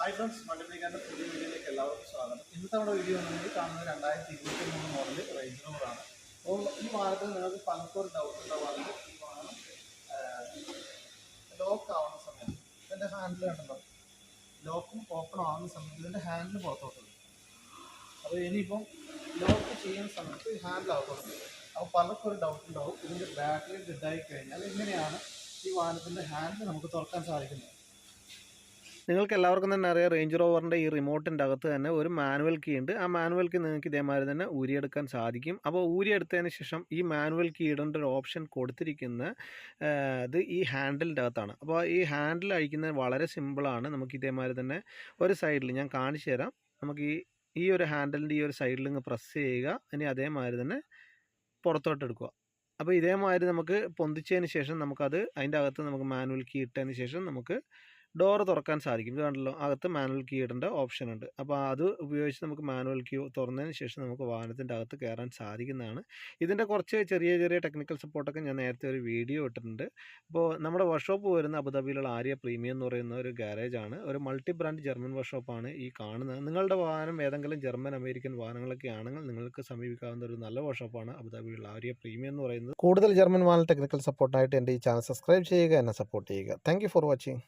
Hi friends, മൾട്ടിപ്ലിക്കാൻ്റെ പുതിയ വീഡിയോയിലേക്ക് എല്ലാവർക്കും സ്വാഗതം. ഇന്നത്തെ നമ്മുടെ വീഡിയോ എന്നുണ്ടെങ്കിൽ കാണുന്നത് 2023 മോഡൽ റേഞ്ച് റോവറാണ്. അപ്പോൾ ഈ വാഹനത്തിൽ നിങ്ങൾക്ക് പലർക്കും ഡൗട്ട് ഉണ്ടാവാറുണ്ട്. ഈ വാഹനം ലോക്ക് ആവുന്ന സമയത്ത് ഇതിൻ്റെ ഹാൻഡിൽ കണ്ടല്ലോ, ലോക്കും ഓപ്പൺ ആവുന്ന സമയത്ത് ഇതിൻ്റെ ഹാൻഡിൽ പുറത്തോട്ട് വരും. അപ്പോൾ ഇനിയിപ്പം ലോക്ക് ചെയ്യുന്ന സമയത്ത് ഈ ഹാൻഡിൽ അകത്തോട്ട് വരും. അപ്പോൾ പലർക്കും ഒരു ഡൗട്ട് ഉണ്ടാവും, ഇതിൻ്റെ ബാറ്ററി ഡെഡായി കഴിഞ്ഞാൽ എങ്ങനെയാണ് ഈ വാഹനത്തിൻ്റെ ഹാൻഡിൽ നമുക്ക് തുറക്കാൻ സാധിക്കുന്നത്. നിങ്ങൾക്ക് എല്ലാവർക്കും തന്നെ അറിയാം, റേഞ്ച് റോവറിൻ്റെ ഈ റിമോട്ടിൻ്റെ അകത്ത് തന്നെ ഒരു മാനുവൽ കീ ഉണ്ട്. ആ മാനുവൽ കീ നിങ്ങൾക്ക് ഇതേമാതിരി തന്നെ ഊരിയെടുക്കാൻ സാധിക്കും. അപ്പോൾ ഊരിയെടുത്തതിന് ശേഷം ഈ മാനുവൽ കീ ഇടേണ്ട ഒരു ഓപ്ഷൻ കൊടുത്തിരിക്കുന്ന ഇത് ഈ ഹാൻഡിലിൻ്റെ അകത്താണ്. അപ്പോൾ ഈ ഹാൻഡിൽ അഴിക്കുന്നത് വളരെ സിമ്പിളാണ്. നമുക്ക് ഇതേമാതിരി തന്നെ ഒരു സൈഡിൽ ഞാൻ കാണിച്ചു തരാം. നമുക്ക് ഈ ഒരു ഹാൻഡിലിൻ്റെ ഈ ഒരു സൈഡിൽ നിന്ന് പ്രസ് ചെയ്യുക. ഇനി അതേമാതിരി തന്നെ പുറത്തോട്ട് എടുക്കുക. അപ്പോൾ ഇതേമാതിരി നമുക്ക് പൊന്തിച്ചതിന് ശേഷം നമുക്കത് അതിൻ്റെ അകത്ത് നമുക്ക് മാനുവൽ കീ ഇട്ടതിന് ശേഷം നമുക്ക് ഡോറ് തുറക്കാൻ സാധിക്കും. ഇത് കണ്ടല്ലോ, അകത്ത് മാനുവൽ കീ ഇടേണ്ട ഓപ്ഷൻ ഉണ്ട്. അപ്പോൾ അത് ഉപയോഗിച്ച് നമുക്ക് മാനുവൽ കീ തുറന്നതിന് ശേഷം നമുക്ക് വാഹനത്തിൻ്റെ അകത്ത് കയറാൻ സാധിക്കുന്നതാണ്. ഇതിൻ്റെ കുറച്ച് ചെറിയ ടെക്നിക്കൽ സപ്പോർട്ടൊക്കെ ഞാൻ നേരത്തെ ഒരു വീഡിയോ ഇട്ടിട്ടുണ്ട്. അപ്പോൾ നമ്മുടെ വർക്ക്ഷോപ്പ് വരുന്ന അബുദാബിയിലുള്ള ആര്യ പ്രീമിയം എന്ന് പറയുന്ന ഒരു ഗാരേജാണ്. ഒരു മൾട്ടി ബ്രാൻഡ് ജർമ്മൻ വർക്ക്ഷോപ്പാണ് ഈ കാണുന്നത്. നിങ്ങളുടെ വാഹനം ഏതെങ്കിലും ജർമ്മൻ അമേരിക്കൻ വാഹനങ്ങളൊക്കെ ആണെങ്കിൽ നിങ്ങൾക്ക് സമീപിക്കാവുന്ന ഒരു നല്ല വർക്ക്ഷോപ്പാണ് അബുദാബിയിലുള്ള ആര്യ പ്രീമിയം എന്ന് പറയുന്നത്. കൂടുതൽ ജർമ്മൻ വാഹന ടെക്നിക്കൽ സപ്പോർട്ടായിട്ട് എൻ്റെ ഈ ചാനൽ സബ്സ്ക്രൈബ് ചെയ്യുക, എന്നെ സപ്പോർട്ട് ചെയ്യുക. Thank you for watching.